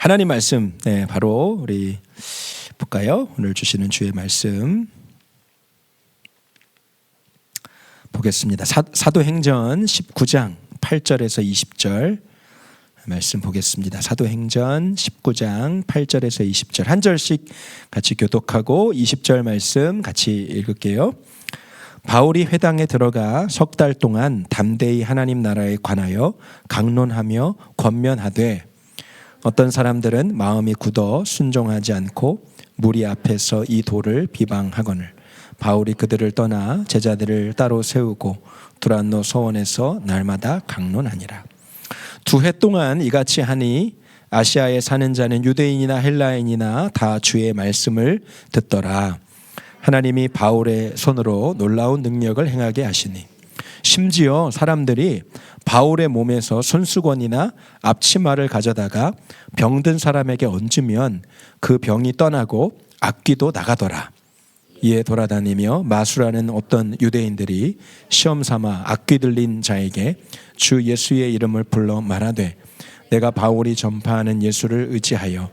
하나님 말씀 바로 우리 볼까요? 오늘 주시는 주의 말씀 보겠습니다. 사도행전 19장 8절에서 20절 말씀 보겠습니다. 사도행전 19장 8절에서 20절 한 절씩 같이 교독하고 20절 말씀 같이 읽을게요. 바울이 회당에 들어가 석 달 동안 담대히 하나님 나라에 관하여 강론하며 권면하되 어떤 사람들은 마음이 굳어 순종하지 않고 무리 앞에서 이 도를 비방하거늘 바울이 그들을 떠나 제자들을 따로 세우고 두란노 서원에서 날마다 강론하니라. 2해 동안 이같이 하니 아시아에 사는 자는 유대인이나 헬라인이나 다 주의 말씀을 듣더라. 하나님이 바울의 손으로 놀라운 능력을 행하게 하시니 심지어 사람들이 바울의 몸에서 손수건이나 앞치마를 가져다가 병든 사람에게 얹으면 그 병이 떠나고 악귀도 나가더라. 이에 돌아다니며 마술하는 어떤 유대인들이 시험삼아 악귀 들린 자에게 주 예수의 이름을 불러 말하되 내가 바울이 전파하는 예수를 의지하여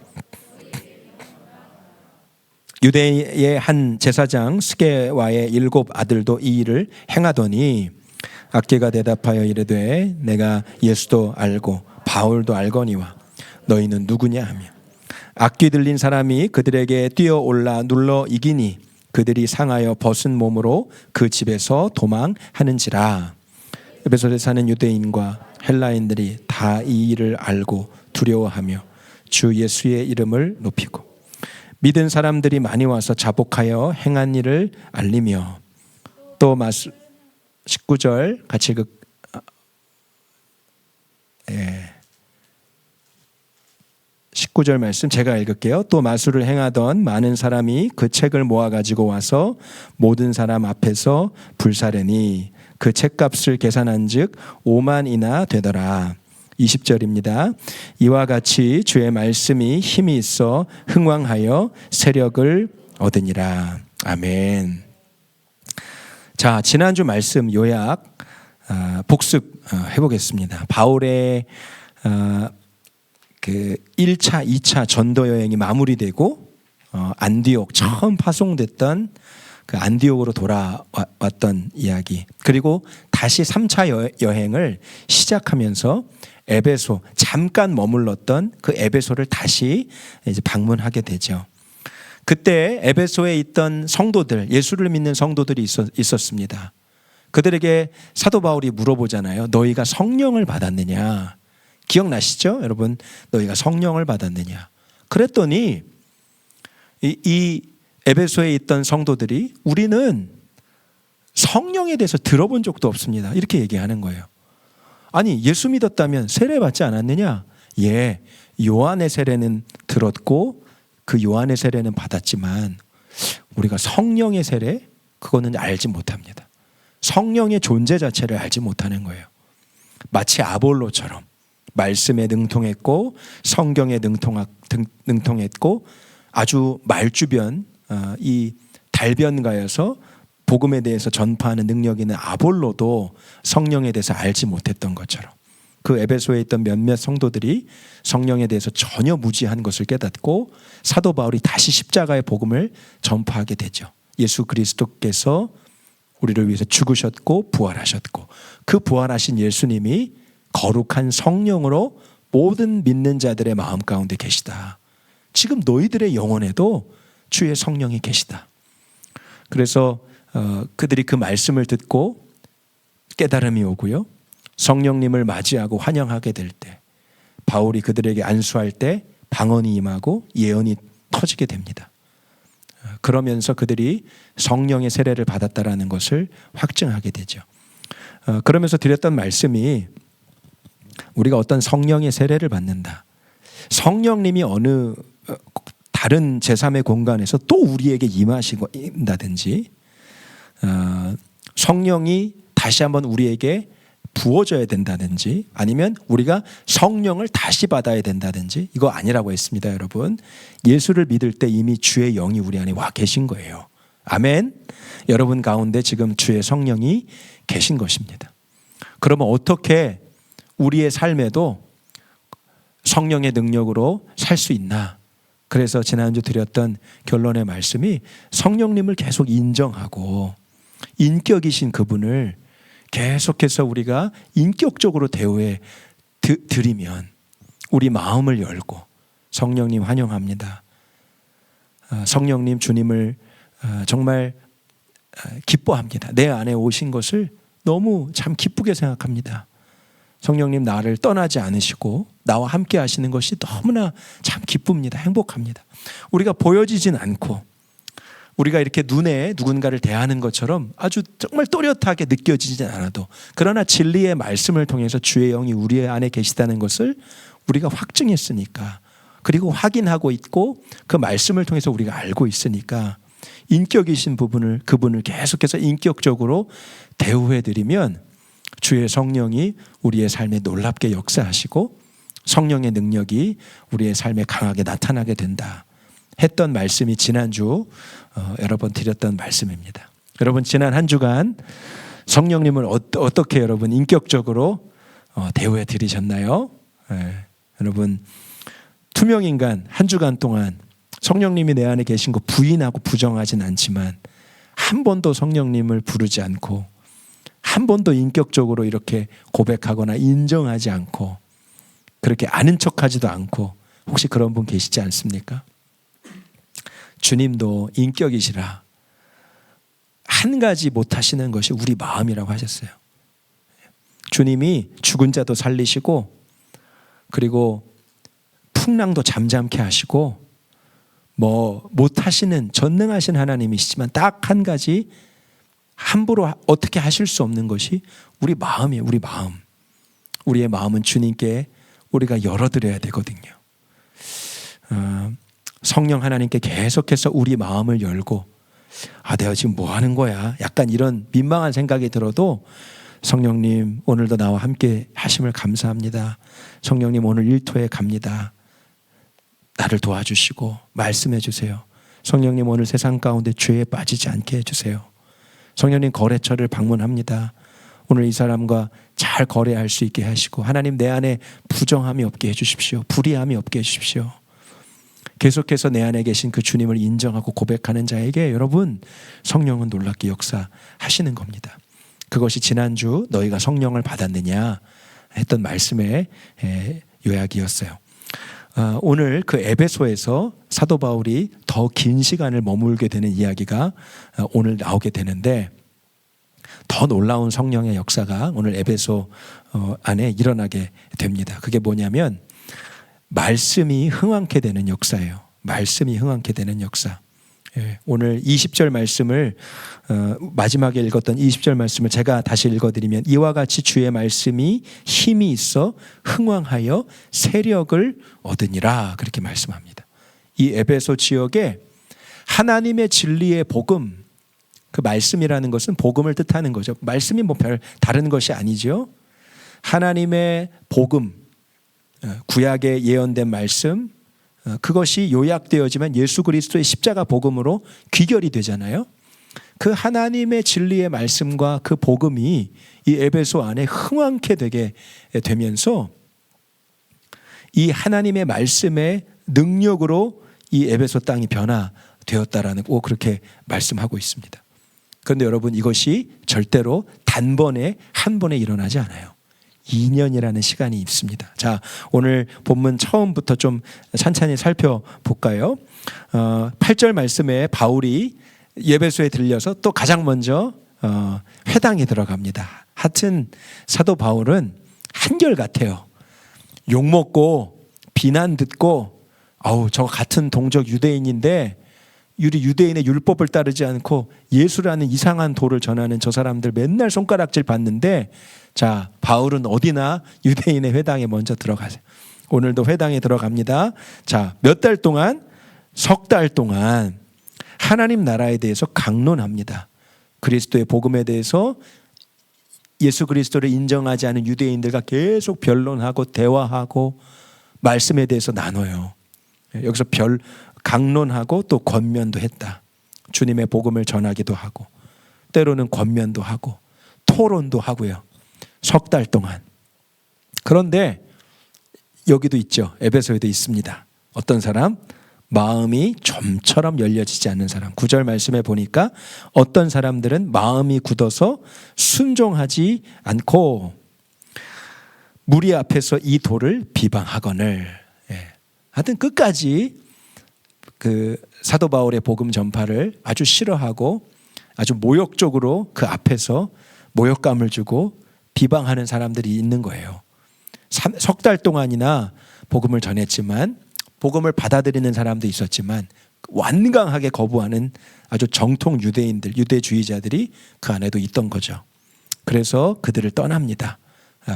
유대의 한 제사장 스게와의 7 아들도 이 일을 행하더니 악귀가 대답하여 이르되 내가 예수도 알고 바울도 알거니와 너희는 누구냐 하며 악귀 들린 사람이 그들에게 뛰어올라 눌러 이기니 그들이 상하여 벗은 몸으로 그 집에서 도망하는지라. 에베소에 사는 유대인과 헬라인들이 다 이 일을 알고 두려워하며 주 예수의 이름을 높이고 믿은 사람들이 많이 와서 자복하여 행한 일을 알리며 또 19절 같이 19절 말씀 제가 읽을게요. 또 마술을 행하던 많은 사람이 그 책을 모아 가지고 와서 모든 사람 앞에서 불사르니 그 책값을 계산한 즉 5만이나 되더라. 20절입니다. 이와 같이 주의 말씀이 힘이 있어 흥왕하여 세력을 얻으니라. 아멘. 자, 지난주 말씀 요약 복습 해보겠습니다. 바울의 그 1차, 2차 전도 여행이 마무리되고 안디옥 처음 파송됐던 그 안디옥으로 돌아왔던 이야기, 그리고 다시 3차 여행을 시작하면서 에베소 잠깐 머물렀던 그 에베소를 다시 이제 방문하게 되죠. 그때 에베소에 있던 성도들, 예수를 믿는 성도들이 있었습니다. 그들에게 사도 바울이 물어보잖아요. 너희가 성령을 받았느냐? 기억나시죠? 여러분, 너희가 성령을 받았느냐? 그랬더니 이 에베소에 있던 성도들이 우리는 성령에 대해서 들어본 적도 없습니다. 이렇게 얘기하는 거예요. 아니, 예수 믿었다면 세례 받지 않았느냐? 예, 요한의 세례는 들었고 그 요한의 세례는 받았지만 우리가 성령의 세례, 그거는 알지 못합니다. 성령의 존재 자체를 알지 못하는 거예요. 마치 아볼로처럼 말씀에 능통했고 성경에 능통했고 아주 말주변 이 달변가여서 복음에 대해서 전파하는 능력이 있는 아볼로도 성령에 대해서 알지 못했던 것처럼 그 에베소에 있던 몇몇 성도들이 성령에 대해서 전혀 무지한 것을 깨닫고 사도 바울이 다시 십자가의 복음을 전파하게 되죠. 예수 그리스도께서 우리를 위해서 죽으셨고 부활하셨고 그 부활하신 예수님이 거룩한 성령으로 모든 믿는 자들의 마음 가운데 계시다. 지금 너희들의 영혼에도 주의 성령이 계시다. 그래서 그들이 그 말씀을 듣고 깨달음이 오고요. 성령님을 맞이하고 환영하게 될 때 바울이 그들에게 안수할 때 방언이 임하고 예언이 터지게 됩니다. 그러면서 그들이 성령의 세례를 받았다라는 것을 확증하게 되죠. 그러면서 드렸던 말씀이 우리가 어떤 성령의 세례를 받는다. 성령님이 어느 다른 제3의 공간에서 또 우리에게 임하신다든지 성령이 다시 한번 우리에게 부어져야 된다든지 아니면 우리가 성령을 다시 받아야 된다든지 이거 아니라고 했습니다. 여러분, 예수를 믿을 때 이미 주의 영이 우리 안에 와 계신 거예요. 아멘. 여러분 가운데 지금 주의 성령이 계신 것입니다. 그러면 어떻게 우리의 삶에도 성령의 능력으로 살 수 있나? 그래서 지난주 드렸던 결론의 말씀이 성령님을 계속 인정하고 인격이신 그분을 계속해서 우리가 인격적으로 대우해 드리면 우리 마음을 열고 성령님 환영합니다. 성령님 주님을 정말 기뻐합니다. 내 안에 오신 것을 너무 참 기쁘게 생각합니다. 성령님 나를 떠나지 않으시고 나와 함께 하시는 것이 너무나 참 기쁩니다. 행복합니다. 우리가 보여지진 않고 우리가 이렇게 눈에 누군가를 대하는 것처럼 아주 정말 또렷하게 느껴지진 않아도 그러나 진리의 말씀을 통해서 주의 영이 우리 안에 계시다는 것을 우리가 확증했으니까 그리고 확인하고 있고 그 말씀을 통해서 우리가 알고 있으니까 인격이신 그분을 계속해서 인격적으로 대우해드리면 주의 성령이 우리의 삶에 놀랍게 역사하시고 성령의 능력이 우리의 삶에 강하게 나타나게 된다 했던 말씀이 지난주 여러 번 드렸던 말씀입니다. 여러분 지난 한 주간 성령님을 어떻게 여러분 인격적으로 대우해 드리셨나요? 여러분 투명인간 한 주간 동안 성령님이 내 안에 계신 거 부인하고 부정하진 않지만 한 번도 성령님을 부르지 않고 한 번도 인격적으로 이렇게 고백하거나 인정하지 않고 그렇게 아는 척하지도 않고 혹시 그런 분 계시지 않습니까? 주님도 인격이시라 한 가지 못하시는 것이 우리 마음이라고 하셨어요. 주님이 죽은 자도 살리시고 그리고 풍랑도 잠잠케 하시고 뭐 못하시는 전능하신 하나님이시지만 딱 한 가지 함부로 어떻게 하실 수 없는 것이 우리 마음이에요. 우리 마음. 우리의 마음은 주님께 우리가 열어드려야 되거든요. 성령 하나님께 계속해서 우리 마음을 열고 내가 지금 뭐 하는 거야? 약간 이런 민망한 생각이 들어도 성령님 오늘도 나와 함께 하심을 감사합니다. 성령님 오늘 일터에 갑니다. 나를 도와주시고 말씀해 주세요. 성령님 오늘 세상 가운데 죄에 빠지지 않게 해주세요. 성령님 거래처를 방문합니다. 오늘 이 사람과 잘 거래할 수 있게 하시고 하나님 내 안에 부정함이 없게 해주십시오. 불의함이 없게 해주십시오. 계속해서 내 안에 계신 그 주님을 인정하고 고백하는 자에게 여러분 성령은 놀랍게 역사하시는 겁니다. 그것이 지난주 너희가 성령을 받았느냐 했던 말씀의 요약이었어요. 오늘 그 에베소에서 사도 바울이 더 긴 시간을 머물게 되는 이야기가 오늘 나오게 되는데 더 놀라운 성령의 역사가 오늘 에베소 안에 일어나게 됩니다. 그게 뭐냐면 말씀이 흥왕케 되는 역사예요. 말씀이 흥왕케 되는 역사. 오늘 20절 말씀을 마지막에 읽었던 20절 말씀을 제가 다시 읽어드리면 이와 같이 주의 말씀이 힘이 있어 흥왕하여 세력을 얻으니라 그렇게 말씀합니다. 이 에베소 지역에 하나님의 진리의 복음 그 말씀이라는 것은 복음을 뜻하는 거죠. 말씀이 뭐 별 다른 것이 아니죠. 하나님의 복음 구약에 예언된 말씀 그것이 요약되어지만 예수 그리스도의 십자가 복음으로 귀결이 되잖아요. 그 하나님의 진리의 말씀과 그 복음이 이 에베소 안에 흥왕케 되게 되면서 이 하나님의 말씀의 능력으로 이 에베소 땅이 변화되었다라는 꼭 그렇게 말씀하고 있습니다. 그런데 여러분 이것이 절대로 단번에 한 번에 일어나지 않아요. 2년이라는 시간이 있습니다. 자, 오늘 본문 처음부터 좀 찬찬히 살펴볼까요? 8절 말씀에 바울이 에베소에 들려서 또 가장 먼저 회당에 들어갑니다. 하여튼 사도 바울은 한결같아요. 욕먹고 비난 듣고 저 같은 동족 유대인인데 유대인의 율법을 따르지 않고 예수라는 이상한 도를 전하는 저 사람들 맨날 손가락질 받는데 자, 바울은 어디나 유대인의 회당에 먼저 들어가세요. 오늘도 회당에 들어갑니다. 자, 몇 달 동안 석 달 동안 하나님 나라에 대해서 강론합니다. 그리스도의 복음에 대해서 예수 그리스도를 인정하지 않은 유대인들과 계속 변론하고 대화하고 말씀에 대해서 나눠요. 여기서 강론하고 또 권면도 했다. 주님의 복음을 전하기도 하고 때로는 권면도 하고 토론도 하고요. 석 달 동안. 그런데 여기도 있죠. 에베소에도 있습니다. 어떤 사람? 마음이 좀처럼 열려지지 않는 사람. 9절 말씀에 보니까 어떤 사람들은 마음이 굳어서 순종하지 않고 무리 앞에서 이 도를 비방하거늘. 하여튼 끝까지 그 사도 바울의 복음 전파를 아주 싫어하고 아주 모욕적으로 그 앞에서 모욕감을 주고 비방하는 사람들이 있는 거예요. 석 달 동안이나 복음을 전했지만, 복음을 받아들이는 사람도 있었지만 완강하게 거부하는 아주 정통 유대인들, 유대주의자들이 그 안에도 있던 거죠. 그래서 그들을 떠납니다.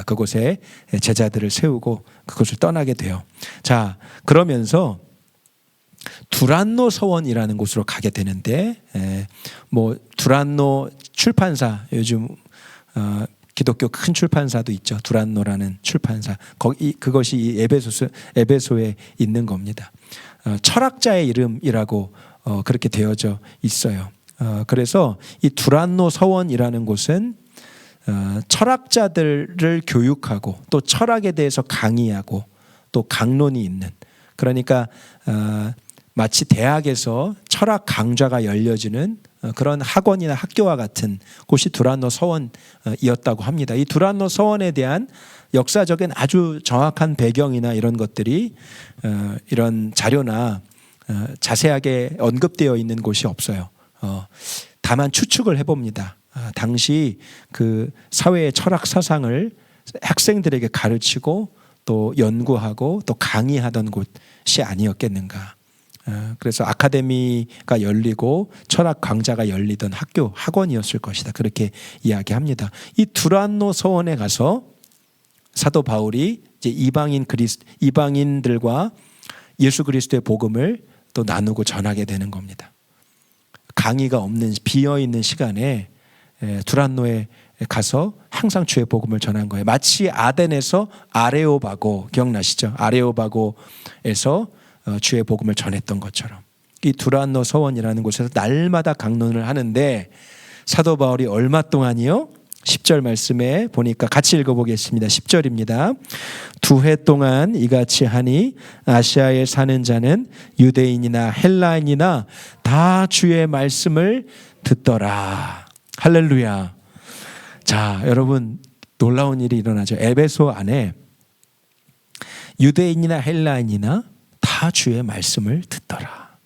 그곳에 제자들을 세우고 그곳을 떠나게 돼요. 자, 그러면서 두란노 서원이라는 곳으로 가게 되는데, 뭐 두란노 출판사, 요즘 기독교 큰 출판사도 있죠. 두란노라는 출판사. 그것이 이 에베소에 있는 겁니다. 철학자의 이름이라고 그렇게 되어져 있어요. 그래서 이 두란노 서원이라는 곳은 철학자들을 교육하고 또 철학에 대해서 강의하고 또 강론이 있는, 그러니까 마치 대학에서 철학 강좌가 열려지는 그런 학원이나 학교와 같은 곳이 두란노 서원이었다고 합니다. 이 두란노 서원에 대한 역사적인 아주 정확한 배경이나 이런 것들이 이런 자료나 자세하게 언급되어 있는 곳이 없어요. 다만 추측을 해봅니다. 당시 그 사회의 철학 사상을 학생들에게 가르치고 또 연구하고 또 강의하던 곳이 아니었겠는가. 그래서 아카데미가 열리고 철학 강좌가 열리던 학교, 학원이었을 것이다. 그렇게 이야기합니다. 이 두란노 서원에 가서 사도 바울이 이제 이방인들과 예수 그리스도의 복음을 또 나누고 전하게 되는 겁니다. 강의가 없는 비어 있는 시간에 두란노에 가서 항상 주의 복음을 전한 거예요. 마치 아덴에서 아레오바고, 기억나시죠? 아레오바고에서 주의 복음을 전했던 것처럼 이 두란노 서원이라는 곳에서 날마다 강론을 하는데, 사도 바울이 얼마 동안이요? 10절 말씀에 보니까 같이 읽어보겠습니다. 10절입니다. 2해 동안 이같이 하니 아시아에 사는 자는 유대인이나 헬라인이나 다 주의 말씀을 듣더라. 할렐루야. 자, 여러분, 놀라운 일이 일어나죠. 에베소 안에 유대인이나 헬라인이나 다 주의 말씀을 듣더라.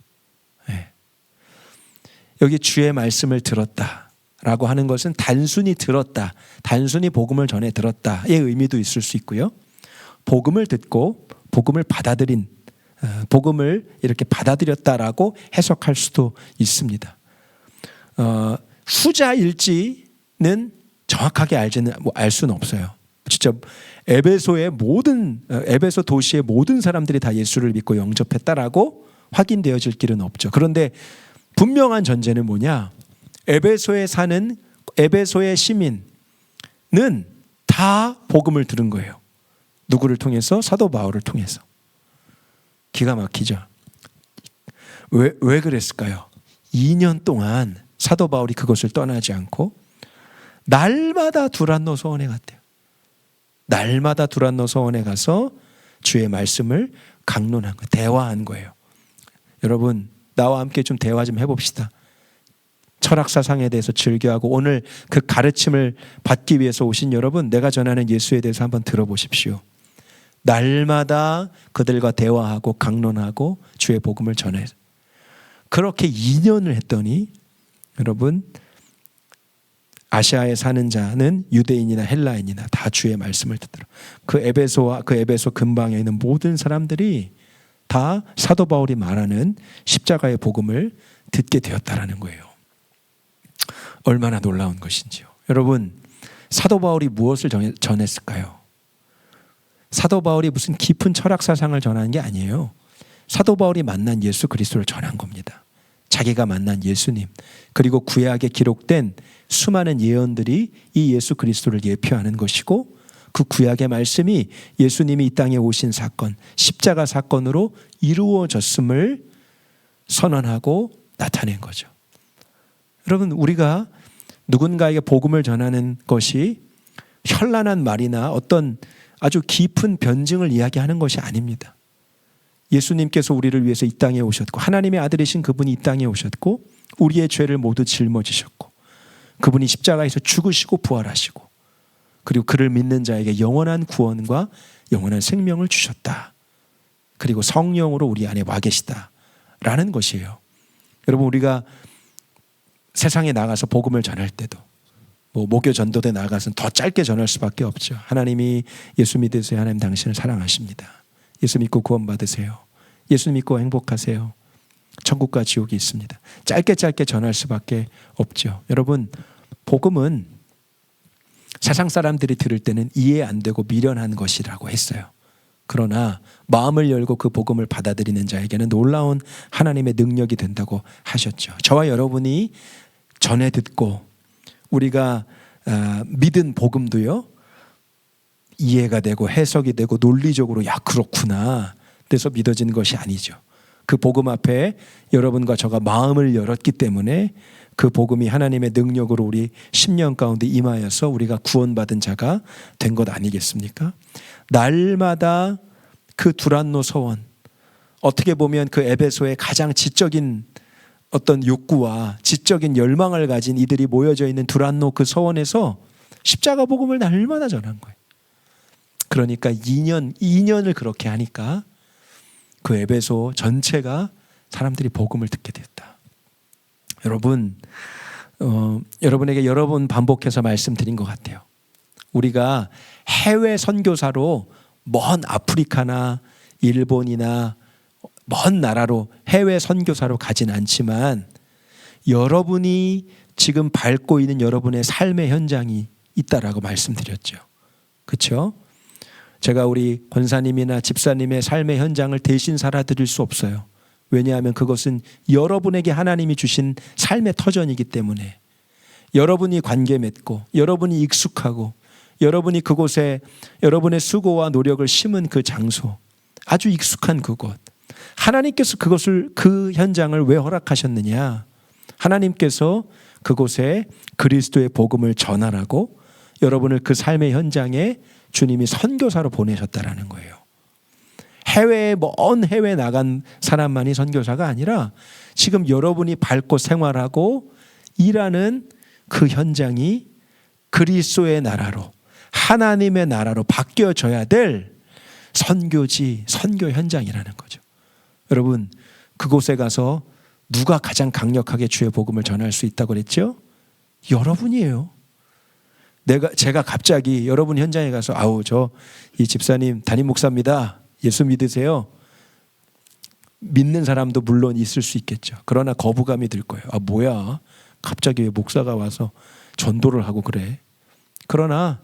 여기 주의 말씀을 들었다라고 하는 것은 단순히 들었다, 단순히 복음을 전해 들었다의 의미도 있을 수 있고요. 복음을 듣고 복음을 받아들인, 복음을 이렇게 받아들였다라고 해석할 수도 있습니다. 후자일지는 정확하게 알 수는 없어요. 진짜 에베소 도시의 모든 사람들이 다 예수를 믿고 영접했다라고 확인되어질 길은 없죠. 그런데 분명한 전제는 뭐냐? 에베소에 사는 에베소의 시민은 다 복음을 들은 거예요. 누구를 통해서? 사도 바울을 통해서. 기가 막히죠. 왜 그랬을까요? 2년 동안 사도 바울이 그것을 떠나지 않고 날마다 두란노 서원에 갔대요. 날마다 두란노 서원에 가서 주의 말씀을 강론한 거예요. 대화한 거예요. 여러분, 나와 함께 좀 대화 좀 해봅시다. 철학 사상에 대해서 즐겨하고 오늘 그 가르침을 받기 위해서 오신 여러분, 내가 전하는 예수에 대해서 한번 들어보십시오. 날마다 그들과 대화하고 강론하고 주의 복음을 전해. 그렇게 2년을 했더니 여러분, 아시아에 사는 자는 유대인이나 헬라인이나 다 주의 말씀을 듣더라. 그 에베소와 그 에베소 근방에 있는 모든 사람들이 다 사도 바울이 말하는 십자가의 복음을 듣게 되었다라는 거예요. 얼마나 놀라운 것인지요. 여러분, 사도 바울이 무엇을 전했을까요? 사도 바울이 무슨 깊은 철학 사상을 전하는 게 아니에요. 사도 바울이 만난 예수 그리스도를 전한 겁니다. 자기가 만난 예수님, 그리고 구약에 기록된 수많은 예언들이 이 예수 그리스도를 예표하는 것이고, 그 구약의 말씀이 예수님이 이 땅에 오신 사건, 십자가 사건으로 이루어졌음을 선언하고 나타낸 거죠. 여러분, 우리가 누군가에게 복음을 전하는 것이 현란한 말이나 어떤 아주 깊은 변증을 이야기하는 것이 아닙니다. 예수님께서 우리를 위해서 이 땅에 오셨고 하나님의 아들이신 그분이 이 땅에 오셨고 우리의 죄를 모두 짊어지셨고 그분이 십자가에서 죽으시고 부활하시고 그리고 그를 믿는 자에게 영원한 구원과 영원한 생명을 주셨다. 그리고 성령으로 우리 안에 와 계시다라는 것이에요. 여러분, 우리가 세상에 나가서 복음을 전할 때도 목요 전도대 나가서는 더 짧게 전할 수밖에 없죠. 하나님이 예수 믿으세요. 하나님 당신을 사랑하십니다. 예수 믿고 구원 받으세요. 예수 믿고 행복하세요. 천국과 지옥이 있습니다. 짧게 전할 수밖에 없죠. 여러분, 복음은 세상 사람들이 들을 때는 이해 안 되고 미련한 것이라고 했어요. 그러나 마음을 열고 그 복음을 받아들이는 자에게는 놀라운 하나님의 능력이 된다고 하셨죠. 저와 여러분이 전해 듣고 우리가 믿은 복음도요, 이해가 되고 해석이 되고 논리적으로 야 그렇구나 그래서 믿어지는 것이 아니죠. 그 복음 앞에 여러분과 저가 마음을 열었기 때문에 그 복음이 하나님의 능력으로 우리 10년 가운데 임하여서 우리가 구원받은 자가 된 것 아니겠습니까? 날마다 그 두란노 서원, 어떻게 보면 그 에베소의 가장 지적인 어떤 욕구와 지적인 열망을 가진 이들이 모여져 있는 두란노 그 서원에서 십자가 복음을 날마다 전한 거예요. 그러니까 2년을 그렇게 하니까 그 에베소 전체가 사람들이 복음을 듣게 됐다. 여러분, 여러분에게 여러 번 반복해서 말씀드린 것 같아요. 우리가 해외 선교사로 먼 아프리카나 일본이나 먼 나라로 해외 선교사로 가진 않지만 여러분이 지금 밟고 있는 여러분의 삶의 현장이 있다라고 말씀드렸죠. 그렇죠? 제가 우리 권사님이나 집사님의 삶의 현장을 대신 살아드릴 수 없어요. 왜냐하면 그것은 여러분에게 하나님이 주신 삶의 터전이기 때문에 여러분이 관계 맺고 여러분이 익숙하고 여러분이 그곳에 여러분의 수고와 노력을 심은 그 장소, 아주 익숙한 그곳, 하나님께서 그 현장을 왜 허락하셨느냐? 하나님께서 그곳에 그리스도의 복음을 전하라고 여러분을 그 삶의 현장에 주님이 선교사로 보내셨다라는 거예요. 먼 해외에 나간 사람만이 선교사가 아니라 지금 여러분이 밟고 생활하고 일하는 그 현장이 그리스도의 나라로, 하나님의 나라로 바뀌어져야 될 선교지, 선교 현장이라는 거죠. 여러분, 그곳에 가서 누가 가장 강력하게 주의 복음을 전할 수 있다고 그랬죠? 여러분이에요. 제가 갑자기 여러분 현장에 가서 이 집사님 담임 목사입니다. 예수 믿으세요? 믿는 사람도 물론 있을 수 있겠죠. 그러나 거부감이 들 거예요. 뭐야? 갑자기 왜 목사가 와서 전도를 하고 그래? 그러나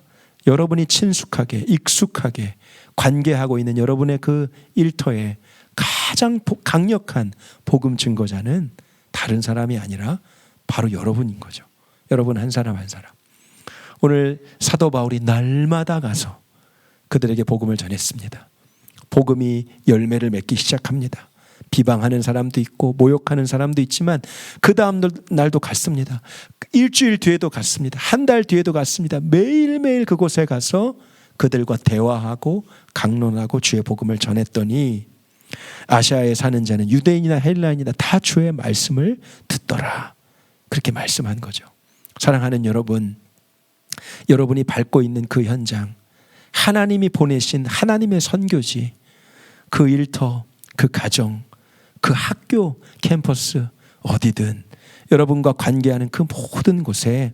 여러분이 친숙하게 익숙하게 관계하고 있는 여러분의 그 일터에 가장 강력한 복음 증거자는 다른 사람이 아니라 바로 여러분인 거죠. 여러분 한 사람 한 사람. 오늘 사도 바울이 날마다 가서 그들에게 복음을 전했습니다. 복음이 열매를 맺기 시작합니다. 비방하는 사람도 있고 모욕하는 사람도 있지만 그 다음 날도 갔습니다. 일주일 뒤에도 갔습니다. 한 달 뒤에도 갔습니다. 매일매일 그곳에 가서 그들과 대화하고 강론하고 주의 복음을 전했더니 아시아에 사는 자는 유대인이나 헬라인이나 다 주의 말씀을 듣더라. 그렇게 말씀한 거죠. 사랑하는 여러분, 여러분이 밟고 있는 그 현장, 하나님이 보내신 하나님의 선교지, 그 일터, 그 가정, 그 학교, 캠퍼스, 어디든 여러분과 관계하는 그 모든 곳에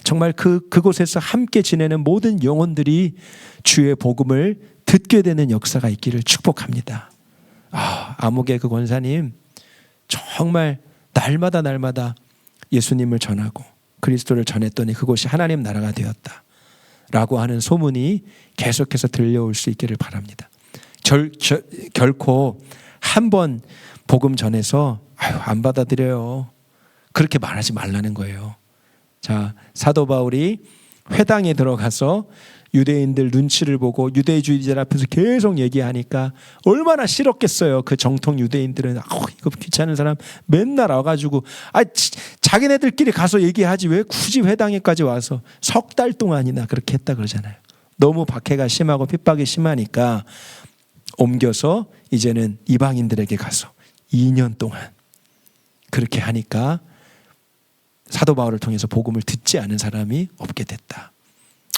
정말 그곳에서 함께 지내는 모든 영혼들이 주의 복음을 듣게 되는 역사가 있기를 축복합니다. 암흑의 그 권사님 정말 날마다 예수님을 전하고 그리스도를 전했더니 그곳이 하나님 나라가 되었다라고 하는 소문이 계속해서 들려올 수 있기를 바랍니다. 결코 한 번 복음 전해서 안 받아들여요, 그렇게 말하지 말라는 거예요. 자, 사도 바울이 회당에 들어가서 유대인들 눈치를 보고 유대주의자들 앞에서 계속 얘기하니까 얼마나 싫었겠어요. 그 정통 유대인들은 이거 귀찮은 사람 맨날 와가지고 자기네들끼리 가서 얘기하지 왜 굳이 회당에까지 와서 석 달 동안이나 그렇게 했다 그러잖아요. 너무 박해가 심하고 핍박이 심하니까 옮겨서 이제는 이방인들에게 가서 2년 동안 그렇게 하니까 사도 바울을 통해서 복음을 듣지 않은 사람이 없게 됐다.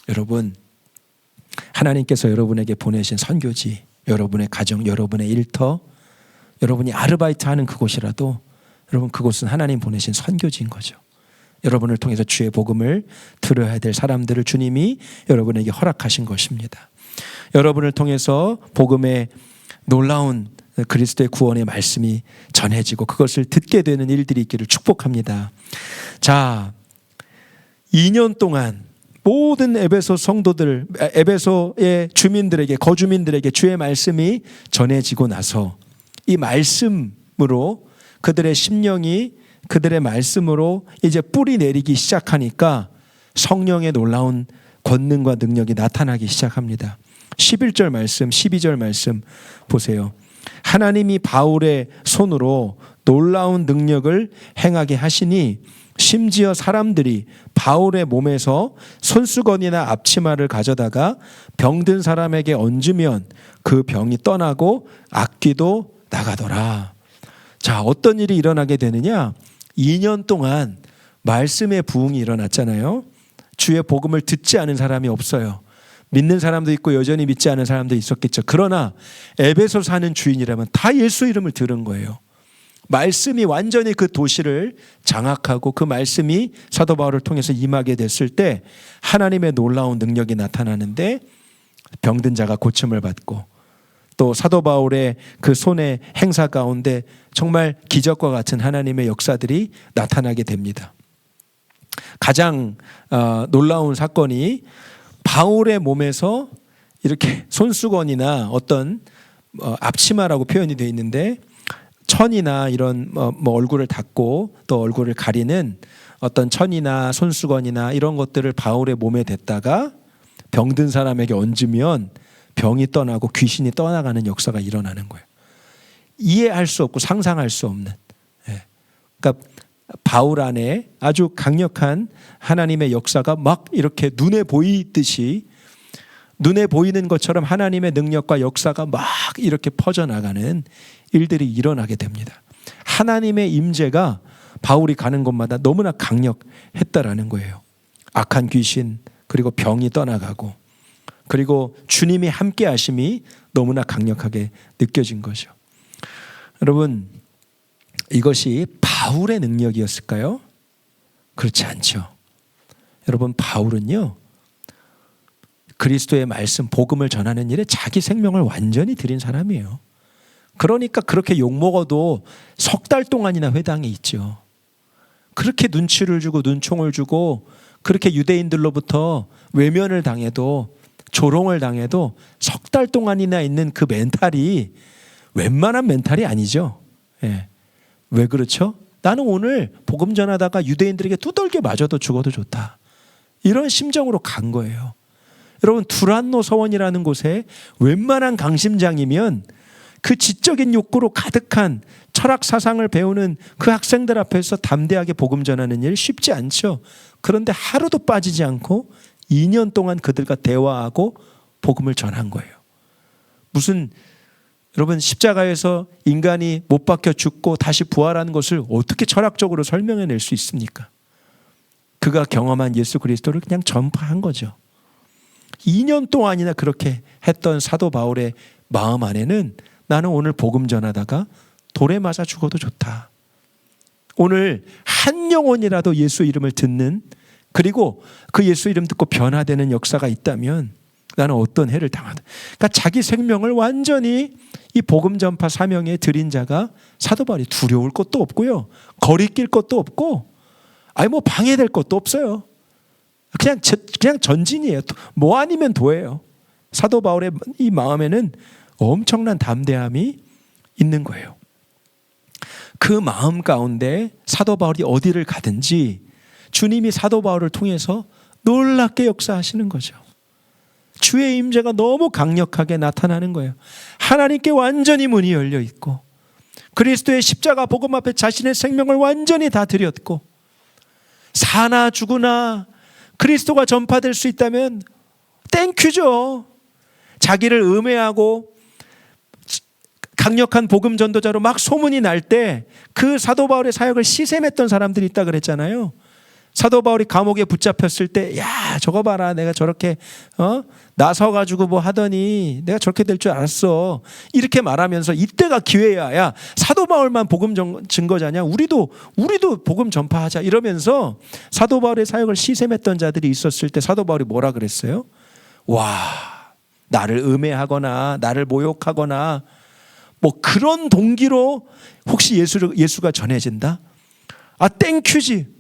여러분, 하나님께서 여러분에게 보내신 선교지, 여러분의 가정, 여러분의 일터, 여러분이 아르바이트 하는 그곳이라도 여러분 그곳은 하나님 보내신 선교지인 거죠. 여러분을 통해서 주의 복음을 들어야 될 사람들을 주님이 여러분에게 허락하신 것입니다. 여러분을 통해서 복음의 놀라운 그리스도의 구원의 말씀이 전해지고 그것을 듣게 되는 일들이 있기를 축복합니다. 자, 2년 동안 모든 에베소 성도들, 에베소의 주민들에게, 거주민들에게 주의 말씀이 전해지고 나서 이 말씀으로 그들의 심령이 그들의 말씀으로 이제 뿌리 내리기 시작하니까 성령의 놀라운 권능과 능력이 나타나기 시작합니다. 11절 말씀, 12절 말씀 보세요. 하나님이 바울의 손으로 놀라운 능력을 행하게 하시니 심지어 사람들이 바울의 몸에서 손수건이나 앞치마를 가져다가 병든 사람에게 얹으면 그 병이 떠나고 악귀도 나가더라. 자, 어떤 일이 일어나게 되느냐? 2년 동안 말씀의 부흥이 일어났잖아요. 주의 복음을 듣지 않은 사람이 없어요. 믿는 사람도 있고 여전히 믿지 않은 사람도 있었겠죠. 그러나 에베소 사는 주인이라면 다 예수 이름을 들은 거예요. 말씀이 완전히 그 도시를 장악하고 그 말씀이 사도 바울을 통해서 임하게 됐을 때 하나님의 놀라운 능력이 나타나는데 병든 자가 고침을 받고 또 사도 바울의 그 손의 행사 가운데 정말 기적과 같은 하나님의 역사들이 나타나게 됩니다. 가장 놀라운 사건이 바울의 몸에서 이렇게 손수건이나 어떤 앞치마라고 표현이 되어 있는데 천이나 이런 얼굴을 닫고 또 얼굴을 가리는 어떤 천이나 손수건이나 이런 것들을 바울의 몸에 댔다가 병든 사람에게 얹으면 병이 떠나고 귀신이 떠나가는 역사가 일어나는 거예요. 이해할 수 없고 상상할 수 없는. 그러니까 바울 안에 아주 강력한 하나님의 역사가 막 이렇게 눈에 보이듯이 눈에 보이는 것처럼 하나님의 능력과 역사가 막 이렇게 퍼져나가는 일들이 일어나게 됩니다. 하나님의 임재가 바울이 가는 곳마다 너무나 강력했다라는 거예요. 악한 귀신 그리고 병이 떠나가고 그리고 주님이 함께 하심이 너무나 강력하게 느껴진 거죠. 여러분, 이것이 바울의 능력이었을까요? 그렇지 않죠. 여러분, 바울은요 그리스도의 말씀 복음을 전하는 일에 자기 생명을 완전히 드린 사람이에요. 그러니까 그렇게 욕먹어도 석 달 동안이나 회당에 있죠. 그렇게 눈치를 주고 눈총을 주고 그렇게 유대인들로부터 외면을 당해도 조롱을 당해도 석 달 동안이나 있는 그 멘탈이 웬만한 멘탈이 아니죠. 예. 왜 그렇죠? 나는 오늘 복음 전하다가 유대인들에게 두들겨 맞아도 죽어도 좋다. 이런 심정으로 간 거예요. 여러분, 두란노 서원이라는 곳에 웬만한 강심장이면 그 지적인 욕구로 가득한 철학 사상을 배우는 그 학생들 앞에서 담대하게 복음 전하는 일 쉽지 않죠. 그런데 하루도 빠지지 않고 2년 동안 그들과 대화하고 복음을 전한 거예요. 무슨 여러분 십자가에서 인간이 못 박혀 죽고 다시 부활하는 것을 어떻게 철학적으로 설명해낼 수 있습니까? 그가 경험한 예수 그리스도를 그냥 전파한 거죠. 2년 동안이나 그렇게 했던 사도 바울의 마음 안에는 나는 오늘 복음 전하다가 돌에 맞아 죽어도 좋다. 오늘 한 영혼이라도 예수 이름을 듣는 그리고 그 예수 이름 듣고 변화되는 역사가 있다면 나는 어떤 해를 당하든. 그러니까 자기 생명을 완전히 이 복음 전파 사명에 드린 자가 사도 바울이 두려울 것도 없고요. 거리낄 것도 없고 아니 뭐 방해될 것도 없어요. 그냥 전진이에요. 뭐 아니면 도예요. 사도 바울의 이 마음에는 엄청난 담대함이 있는 거예요. 그 마음 가운데 사도 바울이 어디를 가든지 주님이 사도 바울을 통해서 놀랍게 역사하시는 거죠. 주의 임재가 너무 강력하게 나타나는 거예요. 하나님께 완전히 문이 열려 있고 그리스도의 십자가 복음 앞에 자신의 생명을 완전히 다 드렸고 사나 죽으나 그리스도가 전파될 수 있다면 땡큐죠. 자기를 음해하고 강력한 복음 전도자로 막 소문이 날 때 그 사도 바울의 사역을 시샘했던 사람들이 있다 그랬잖아요. 사도 바울이 감옥에 붙잡혔을 때, 야, 저거 봐라, 내가 저렇게 나서가지고 뭐 하더니 내가 저렇게 될 줄 알았어, 이렇게 말하면서 이때가 기회야. 야, 사도 바울만 복음 증거자냐? 우리도 복음 전파하자. 이러면서 사도 바울의 사역을 시샘했던 자들이 있었을 때 사도 바울이 뭐라 그랬어요? 와, 나를 음해하거나 나를 모욕하거나 뭐 그런 동기로 혹시 예수가 전해진다? 아, 땡큐지.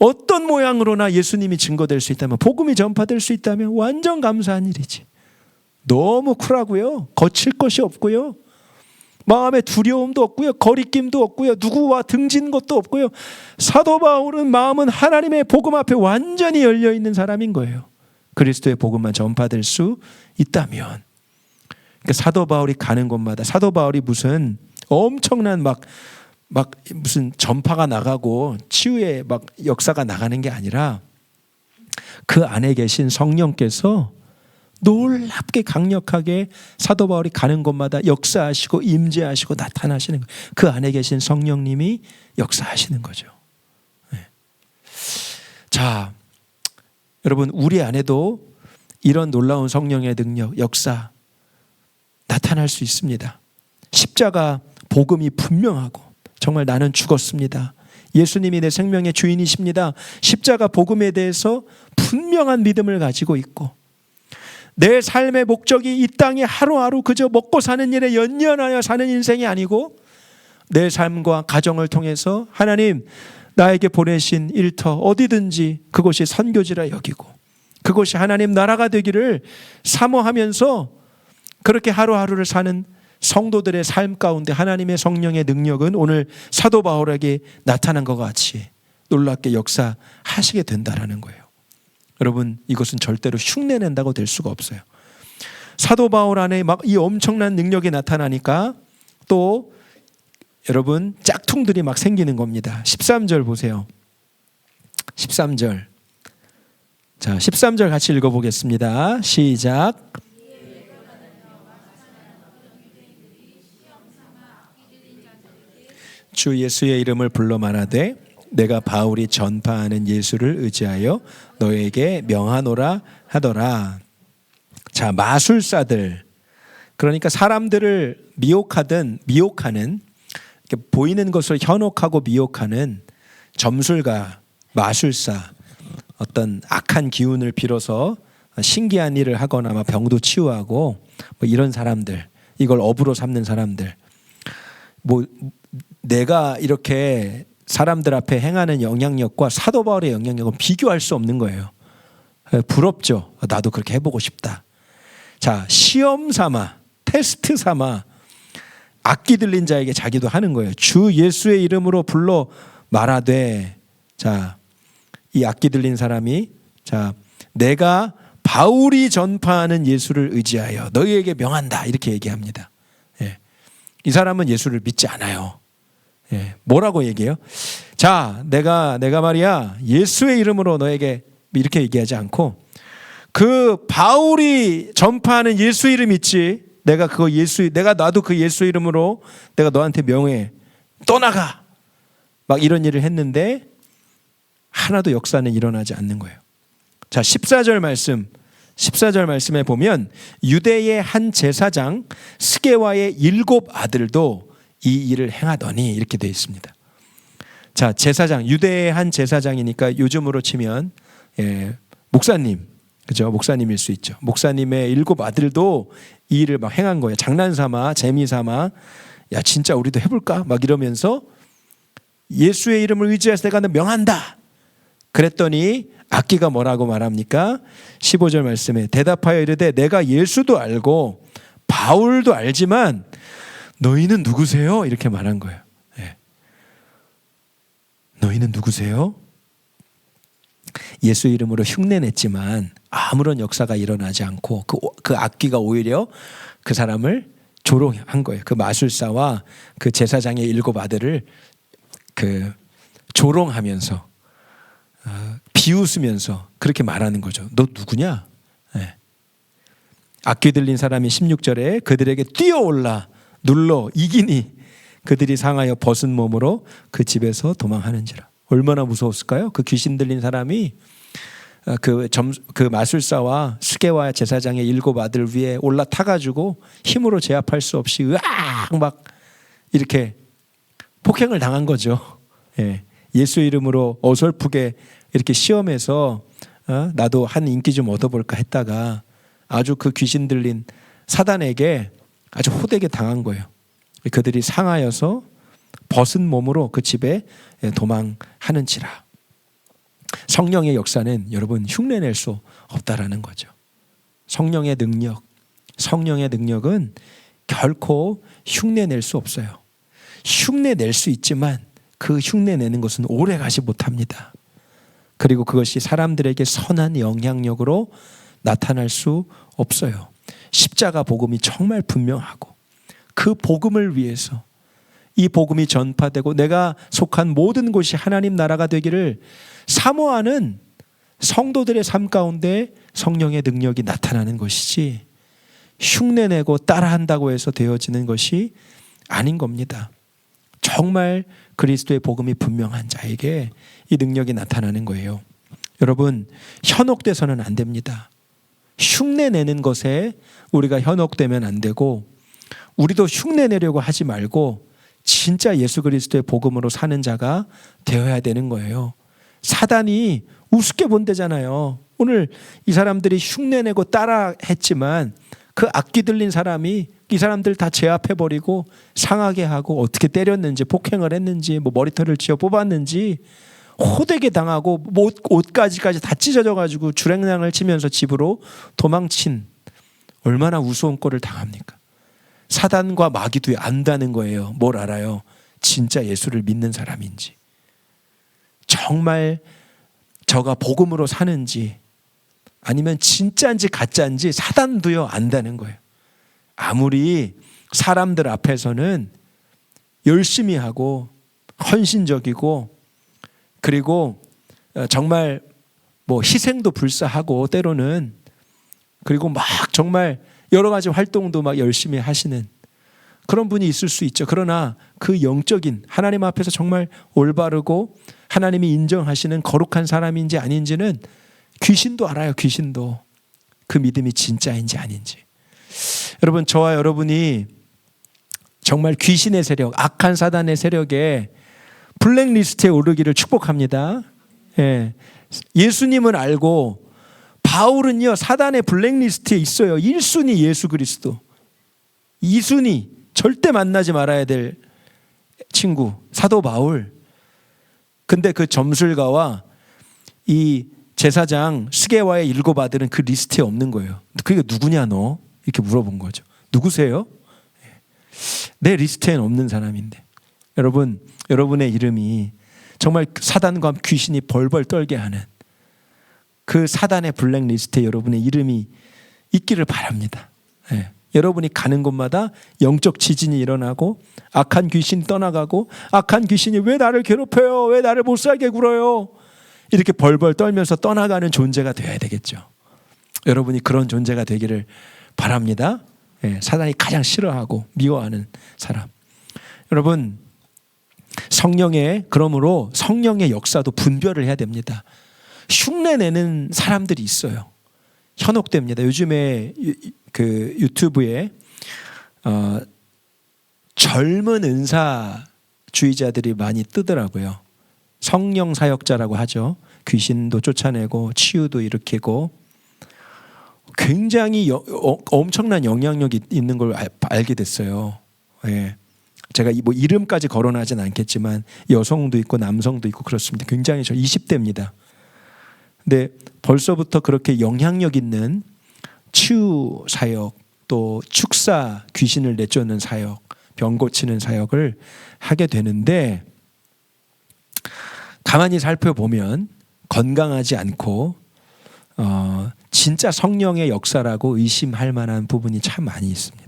어떤 모양으로나 예수님이 증거될 수 있다면, 복음이 전파될 수 있다면 완전 감사한 일이지. 너무 쿨하고요, 거칠 것이 없고요, 마음에 두려움도 없고요, 거리낌도 없고요, 누구와 등진 것도 없고요. 사도 바울은 마음은 하나님의 복음 앞에 완전히 열려 있는 사람인 거예요. 그리스도의 복음만 전파될 수 있다면. 그러니까 사도 바울이 가는 곳마다, 사도 바울이 무슨 엄청난 막 무슨 전파가 나가고 치유의 막 역사가 나가는 게 아니라 그 안에 계신 성령께서 놀랍게 강력하게 사도 바울이 가는 곳마다 역사하시고 임재하시고 나타나시는 거예요. 그 안에 계신 성령님이 역사하시는 거죠. 네. 자, 여러분, 우리 안에도 이런 놀라운 성령의 능력, 역사 나타날 수 있습니다. 십자가 복음이 분명하고, 정말 나는 죽었습니다, 예수님이 내 생명의 주인이십니다, 십자가 복음에 대해서 분명한 믿음을 가지고 있고, 내 삶의 목적이 이 땅에 하루하루 그저 먹고 사는 일에 연연하여 사는 인생이 아니고, 내 삶과 가정을 통해서 하나님 나에게 보내신 일터 어디든지 그곳이 선교지라 여기고, 그곳이 하나님 나라가 되기를 사모하면서 그렇게 하루하루를 사는 성도들의 삶 가운데 하나님의 성령의 능력은 오늘 사도 바울에게 나타난 것 같이 놀랍게 역사하시게 된다라는 거예요. 여러분, 이것은 절대로 흉내낸다고 될 수가 없어요. 사도 바울 안에 막 이 엄청난 능력이 나타나니까 또 여러분 짝퉁들이 막 생기는 겁니다. 13절 보세요. 13절. 자, 13절 같이 읽어보겠습니다. 시작. 주 예수의 이름을 불러 말하되 내가 바울이 전파하는 예수를 의지하여 너에게 명하노라 하더라. 자, 마술사들, 그러니까 사람들을 미혹하는 이렇게 보이는 것을 현혹하고 미혹하는 점술가, 마술사, 어떤 악한 기운을 빌어서 신기한 일을 하거나 막 병도 치유하고 뭐 이런 사람들, 이걸 업으로 삼는 사람들, 뭐 내가 이렇게 사람들 앞에 행하는 영향력과 사도 바울의 영향력은 비교할 수 없는 거예요. 부럽죠. 나도 그렇게 해보고 싶다. 자, 시험 삼아, 테스트 삼아 악기 들린 자에게 자기도 하는 거예요. 주 예수의 이름으로 불러 말하되, 자, 이 악기 들린 사람이, 자, 내가 바울이 전파하는 예수를 의지하여 너희에게 명한다, 이렇게 얘기합니다. 예. 이 사람은 예수를 믿지 않아요. 예. 뭐라고 얘기해요? 자, 내가 말이야 예수의 이름으로 너에게, 이렇게 얘기하지 않고 그 바울이 전파하는 예수 이름 있지, 내가 나도 그 예수 이름으로 내가 너한테 명해, 떠나가, 막 이런 일을 했는데 하나도 역사는 일어나지 않는 거예요. 자, 14절 말씀에 보면 유대의 한 제사장 스게와의 7 아들도 이 일을 행하더니, 이렇게 되어 있습니다. 자, 제사장, 유대의 한 제사장이니까 요즘으로 치면 목사님, 그죠? 목사님일 수 있죠. 목사님의 7 아들도 이 일을 막 행한 거예요. 장난삼아, 재미삼아, 야 진짜 우리도 해볼까? 막 이러면서 예수의 이름을 의지해서 내가 명한다. 그랬더니 악기가 뭐라고 말합니까? 15절 말씀에 대답하여 이르되 내가 예수도 알고 바울도 알지만 너희는 누구세요? 이렇게 말한 거예요. 네. 너희는 누구세요? 예수 이름으로 흉내냈지만 아무런 역사가 일어나지 않고 그 악기가 오히려 그 사람을 조롱한 거예요. 그 마술사와 그 제사장의 7 아들을 조롱하면서 비웃으면서 그렇게 말하는 거죠. 너 누구냐? 네. 악귀 들린 사람이 16절에 그들에게 뛰어올라 눌러 이기니 그들이 상하여 벗은 몸으로 그 집에서 도망하는지라. 얼마나 무서웠을까요? 그 귀신 들린 사람이 그 마술사와 스게와 제사장의 7 아들 위에 올라타가지고 힘으로 제압할 수 없이 으악 막 이렇게 폭행을 당한 거죠. 예. 예수 이름으로 어설프게 이렇게 시험해서 나도 한 인기 좀 얻어볼까 했다가 아주 그 귀신 들린 사단에게 아주 호되게 당한 거예요. 그들이 상하여서 벗은 몸으로 그 집에 도망하는지라. 성령의 역사는 여러분 흉내낼 수 없다라는 거죠. 성령의 능력은 결코 흉내낼 수 없어요. 흉내낼 수 있지만 그 흉내내는 것은 오래가지 못합니다. 그리고 그것이 사람들에게 선한 영향력으로 나타날 수 없어요. 십자가 복음이 정말 분명하고 그 복음을 위해서 이 복음이 전파되고 내가 속한 모든 곳이 하나님 나라가 되기를 사모하는 성도들의 삶 가운데 성령의 능력이 나타나는 것이지 흉내내고 따라한다고 해서 되어지는 것이 아닌 겁니다. 정말 그리스도의 복음이 분명한 자에게 이 능력이 나타나는 거예요. 여러분, 현혹돼서는 안 됩니다. 흉내내는 것에 우리가 현혹되면 안 되고 우리도 흉내내려고 하지 말고 진짜 예수 그리스도의 복음으로 사는 자가 되어야 되는 거예요. 사단이 우습게 본대잖아요. 오늘 이 사람들이 흉내내고 따라 했지만 그 악기 들린 사람이 이 사람들 다 제압해버리고 상하게 하고 어떻게 때렸는지 폭행을 했는지 뭐 머리털을 쥐어 뽑았는지 호되게 당하고 옷까지까지 다 찢어져가지고 주랭랑을 치면서 집으로 도망친 얼마나 우스운 꼴을 당합니까? 사단과 마귀도 안다는 거예요. 뭘 알아요? 진짜 예수를 믿는 사람인지 정말 저가 복음으로 사는지 아니면 진짜인지 가짜인지 사단도요 안다는 거예요. 아무리 사람들 앞에서는 열심히 하고 헌신적이고 그리고 정말 뭐 희생도 불사하고 때로는 그리고 막 정말 여러 가지 활동도 막 열심히 하시는 그런 분이 있을 수 있죠. 그러나 그 영적인 하나님 앞에서 정말 올바르고 하나님이 인정하시는 거룩한 사람인지 아닌지는 귀신도 알아요. 귀신도 그 믿음이 진짜인지 아닌지. 여러분, 저와 여러분이 정말 귀신의 세력, 악한 사단의 세력에 블랙리스트에 오르기를 축복합니다. 예. 예수님은 알고 바울은요 사단의 블랙리스트에 있어요. 1순위 예수 그리스도, 2순위 절대 만나지 말아야 될 친구 사도 바울. 근데 그 점술가와 이 제사장 스게와의 7 아들은 그 리스트에 없는 거예요. 그게 누구냐 너? 이렇게 물어본 거죠. 누구세요? 내 리스트에는 없는 사람인데. 여러분, 여러분의 이름이 정말 사단과 귀신이 벌벌 떨게 하는 그 사단의 블랙리스트에 여러분의 이름이 있기를 바랍니다. 네. 여러분이 가는 곳마다 영적 지진이 일어나고 악한 귀신이 떠나가고 악한 귀신이 왜 나를 괴롭혀요? 왜 나를 못 살게 굴어요? 이렇게 벌벌 떨면서 떠나가는 존재가 되어야 되겠죠. 여러분이 그런 존재가 되기를 바랍니다. 네. 사단이 가장 싫어하고 미워하는 사람. 여러분, 그러므로 성령의 역사도 분별을 해야 됩니다. 흉내내는 사람들이 있어요. 현혹됩니다. 요즘에 그 유튜브에 젊은 은사주의자들이 많이 뜨더라고요. 성령 사역자라고 하죠. 귀신도 쫓아내고 치유도 일으키고 굉장히 엄청난 영향력이 있는 걸 알게 됐어요. 예. 제가 뭐 이름까지 거론하진 않겠지만 여성도 있고 남성도 있고 그렇습니다. 굉장히 저 20대입니다. 근데 벌써부터 그렇게 영향력 있는 치유 사역, 또 축사, 귀신을 내쫓는 사역, 병 고치는 사역을 하게 되는데 가만히 살펴보면 건강하지 않고 진짜 성령의 역사라고 의심할 만한 부분이 참 많이 있습니다.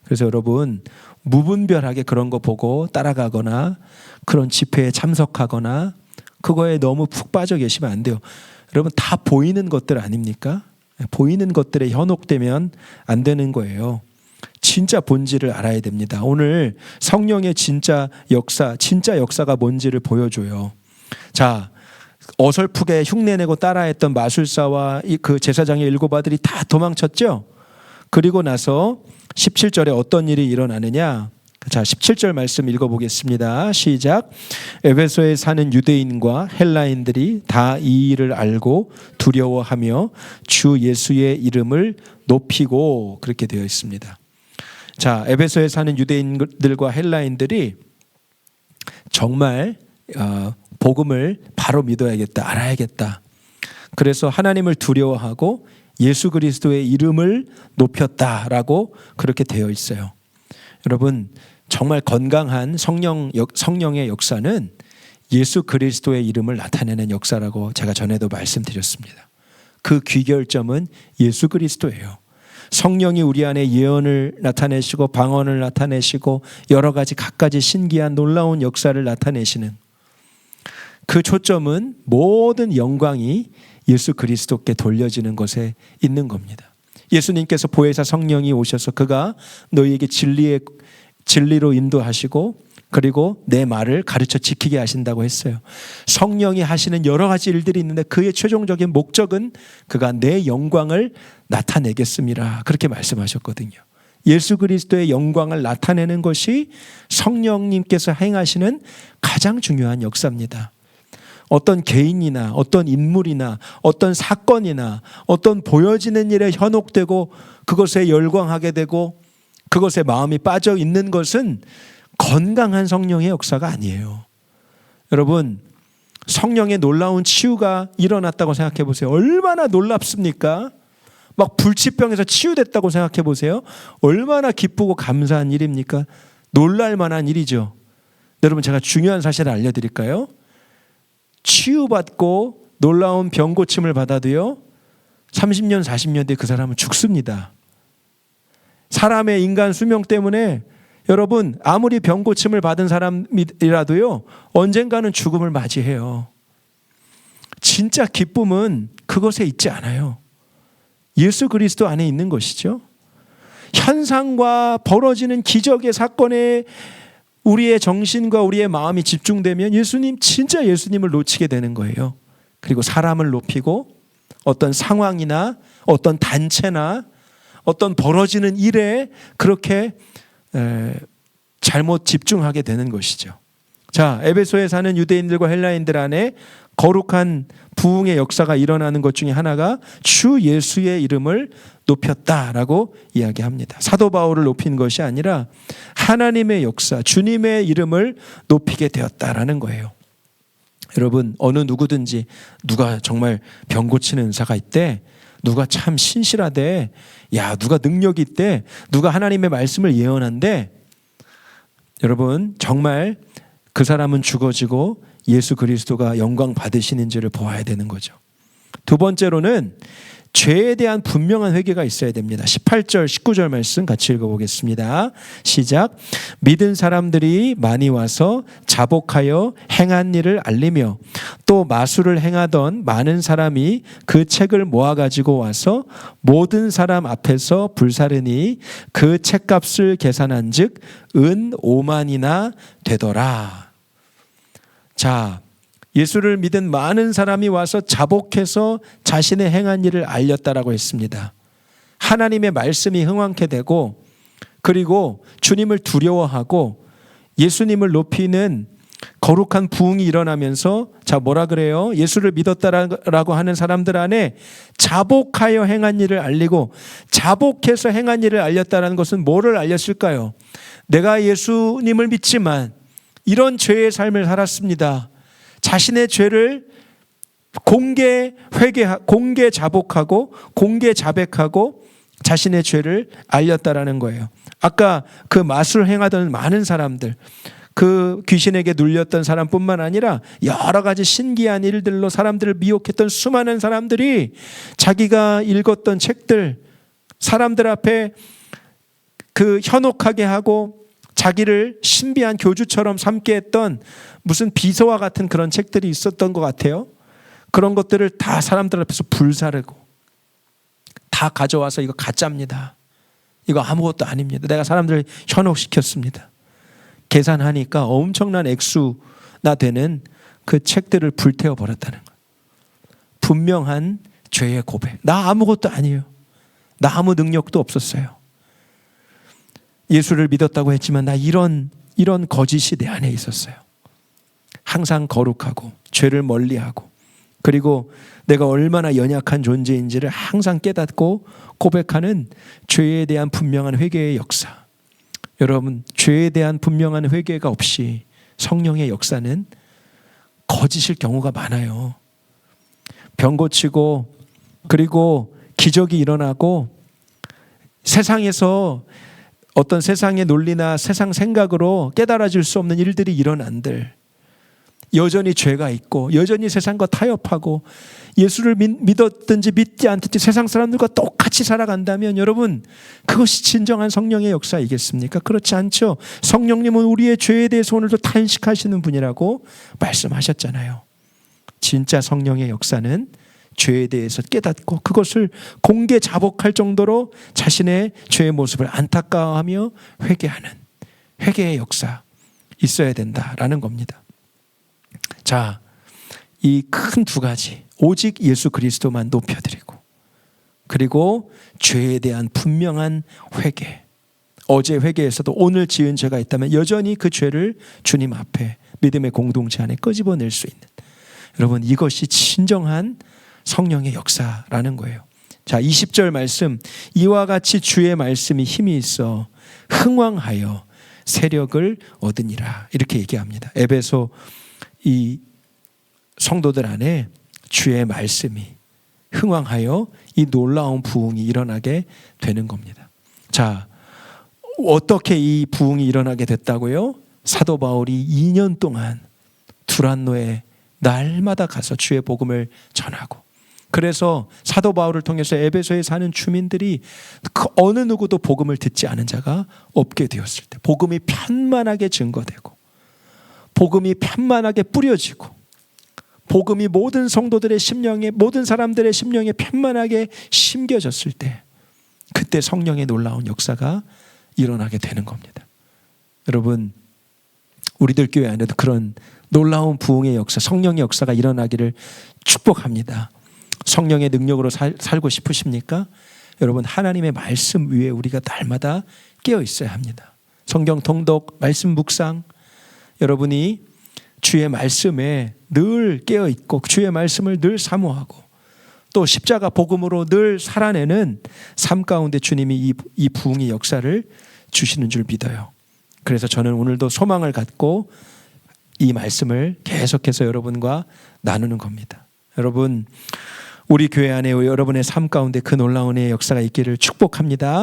그래서 여러분, 무분별하게 그런 거 보고 따라가거나 그런 집회에 참석하거나 그거에 너무 푹 빠져 계시면 안 돼요. 여러분, 다 보이는 것들 아닙니까? 보이는 것들에 현혹되면 안 되는 거예요. 진짜 본질을 알아야 됩니다. 오늘 성령의 진짜 역사가 뭔지를 보여줘요. 자, 어설프게 흉내내고 따라했던 마술사와 그 제사장의 일곱 아들이 다 도망쳤죠. 그리고 나서 17절에 어떤 일이 일어나느냐. 자, 17절 말씀 읽어보겠습니다. 시작. 에베소에 사는 유대인과 헬라인들이 다 이 일을 알고 두려워하며 주 예수의 이름을 높이고, 그렇게 되어 있습니다. 자, 에베소에 사는 유대인들과 헬라인들이 정말 복음을 바로 믿어야겠다, 알아야겠다. 그래서 하나님을 두려워하고 예수 그리스도의 이름을 높였다라고 그렇게 되어 있어요. 여러분, 정말 건강한 성령의 역사는 예수 그리스도의 이름을 나타내는 역사라고 제가 전에도 말씀드렸습니다. 그 귀결점은 예수 그리스도예요. 성령이 우리 안에 예언을 나타내시고 방언을 나타내시고 여러 가지 갖가지 신기한 놀라운 역사를 나타내시는 그 초점은 모든 영광이 예수 그리스도께 돌려지는 것에 있는 겁니다. 예수님께서 보혜사 성령이 오셔서 그가 너희에게 진리로 인도하시고 그리고 내 말을 가르쳐 지키게 하신다고 했어요. 성령이 하시는 여러 가지 일들이 있는데 그의 최종적인 목적은 그가 내 영광을 나타내겠습니다, 그렇게 말씀하셨거든요. 예수 그리스도의 영광을 나타내는 것이 성령님께서 행하시는 가장 중요한 역사입니다. 어떤 개인이나 어떤 인물이나 어떤 사건이나 어떤 보여지는 일에 현혹되고 그것에 열광하게 되고 그것에 마음이 빠져 있는 것은 건강한 성령의 역사가 아니에요. 여러분, 성령의 놀라운 치유가 일어났다고 생각해 보세요. 얼마나 놀랍습니까? 막 불치병에서 치유됐다고 생각해 보세요. 얼마나 기쁘고 감사한 일입니까? 놀랄 만한 일이죠. 여러분, 제가 중요한 사실을 알려드릴까요? 치유받고 놀라운 병 고침을 받아도요 30년 40년 뒤에 그 사람은 죽습니다. 사람의 인간 수명 때문에 여러분, 아무리 병 고침을 받은 사람이라도요 언젠가는 죽음을 맞이해요. 진짜 기쁨은 그것에 있지 않아요. 예수 그리스도 안에 있는 것이죠. 현상과 벌어지는 기적의 사건에 우리의 정신과 우리의 마음이 집중되면 진짜 예수님을 놓치게 되는 거예요. 그리고 사람을 높이고 어떤 상황이나 어떤 단체나 어떤 벌어지는 일에 그렇게 잘못 집중하게 되는 것이죠. 자, 에베소에 사는 유대인들과 헬라인들 안에 거룩한 부흥의 역사가 일어나는 것 중에 하나가 주 예수의 이름을 높였다라고 이야기합니다. 사도 바울을 높인 것이 아니라 하나님의 역사, 주님의 이름을 높이게 되었다라는 거예요. 여러분, 어느 누구든지 누가 정말 병 고치는 은사가 있대, 누가 참 신실하대, 누가 능력이 있대, 누가 하나님의 말씀을 예언한대, 여러분 정말 그 사람은 죽어지고 예수 그리스도가 영광 받으시는지를 보아야 되는 거죠. 두 번째로는 죄에 대한 분명한 회개가 있어야 됩니다. 18절 19절 말씀 같이 읽어보겠습니다. 시작. 믿은 사람들이 많이 와서 자복하여 행한 일을 알리며 또 마술을 행하던 많은 사람이 그 책을 모아가지고 와서 모든 사람 앞에서 불사르니 그 책값을 계산한 즉 은 5만이나 되더라. 자, 예수를 믿은 많은 사람이 와서 자복해서 자신의 행한 일을 알렸다라고 했습니다. 하나님의 말씀이 흥황케 되고 그리고 주님을 두려워하고 예수님을 높이는 거룩한 부흥이 일어나면서 자, 뭐라 그래요? 예수를 믿었다라고 하는 사람들 안에 자복하여 행한 일을 알리고, 자복해서 행한 일을 알렸다는 것은 뭐를 알렸을까요? 내가 예수님을 믿지만 이런 죄의 삶을 살았습니다. 자신의 죄를 공개 자복하고 공개 자백하고 자신의 죄를 알렸다라는 거예요. 아까 그 마술 행하던 많은 사람들, 그 귀신에게 눌렸던 사람뿐만 아니라 여러 가지 신기한 일들로 사람들을 미혹했던 수많은 사람들이 자기가 읽었던 책들, 사람들 앞에 그 현혹하게 하고 자기를 신비한 교주처럼 삼게 했던 무슨 비서와 같은 그런 책들이 있었던 것 같아요. 그런 것들을 다 사람들 앞에서 불사르고 다 가져와서 이거 가짜입니다. 이거 아무것도 아닙니다. 내가 사람들을 현혹시켰습니다. 계산하니까 엄청난 액수나 되는 그 책들을 불태워 버렸다는 거예요. 분명한 죄의 고백. 나 아무것도 아니에요. 나 아무 능력도 없었어요. 예수를 믿었다고 했지만 나 이런 거짓이 내 안에 있었어요. 항상 거룩하고 죄를 멀리하고 그리고 내가 얼마나 연약한 존재인지를 항상 깨닫고 고백하는 죄에 대한 분명한 회개의 역사. 여러분, 죄에 대한 분명한 회개가 없이 성령의 역사는 거짓일 경우가 많아요. 병 고치고 그리고 기적이 일어나고 세상에서 어떤 세상의 논리나 세상 생각으로 깨달아질 수 없는 일들이 일어난들 여전히 죄가 있고 여전히 세상과 타협하고 예수를 믿었든지 믿지 않든지 세상 사람들과 똑같이 살아간다면 여러분 그것이 진정한 성령의 역사이겠습니까? 그렇지 않죠. 성령님은 우리의 죄에 대해서 오늘도 탄식하시는 분이라고 말씀하셨잖아요. 진짜 성령의 역사는 죄에 대해서 깨닫고 그것을 공개 자복할 정도로 자신의 죄의 모습을 안타까워하며 회개하는 회개의 역사 있어야 된다라는 겁니다. 자, 이 큰 두 가지 오직 예수 그리스도만 높여드리고 그리고 죄에 대한 분명한 회개. 어제 회개에서도 오늘 지은 죄가 있다면 여전히 그 죄를 주님 앞에 믿음의 공동체 안에 끄집어낼 수 있는 여러분 이것이 진정한 성령의 역사라는 거예요. 자, 20절 말씀 이와 같이 주의 말씀이 힘이 있어 흥왕하여 세력을 얻으니라 이렇게 얘기합니다. 에베소 이 성도들 안에 주의 말씀이 흥왕하여 이 놀라운 부흥이 일어나게 되는 겁니다. 자, 어떻게 이 부흥이 일어나게 됐다고요? 사도 바울이 2년 동안 두란노에 날마다 가서 주의 복음을 전하고 그래서 사도 바울을 통해서 에베소에 사는 주민들이 그 어느 누구도 복음을 듣지 않은 자가 없게 되었을 때 복음이 편만하게 증거되고 복음이 편만하게 뿌려지고 복음이 모든 성도들의 심령에 모든 사람들의 심령에 편만하게 심겨졌을 때 그때 성령의 놀라운 역사가 일어나게 되는 겁니다. 여러분 우리들 교회 안에도 그런 놀라운 부흥의 역사 성령의 역사가 일어나기를 축복합니다. 성령의 능력으로 살고 싶으십니까? 여러분 하나님의 말씀 위에 우리가 날마다 깨어 있어야 합니다. 성경 통독 말씀 묵상 여러분이 주의 말씀에 늘 깨어 있고 주의 말씀을 늘 사모하고 또 십자가 복음으로 늘 살아내는 삶 가운데 주님이 이 부흥의 역사를 주시는 줄 믿어요. 그래서 저는 오늘도 소망을 갖고 이 말씀을 계속해서 여러분과 나누는 겁니다. 여러분 우리 교회 안에 여러분의 삶 가운데 그 놀라운 은혜의 역사가 있기를 축복합니다.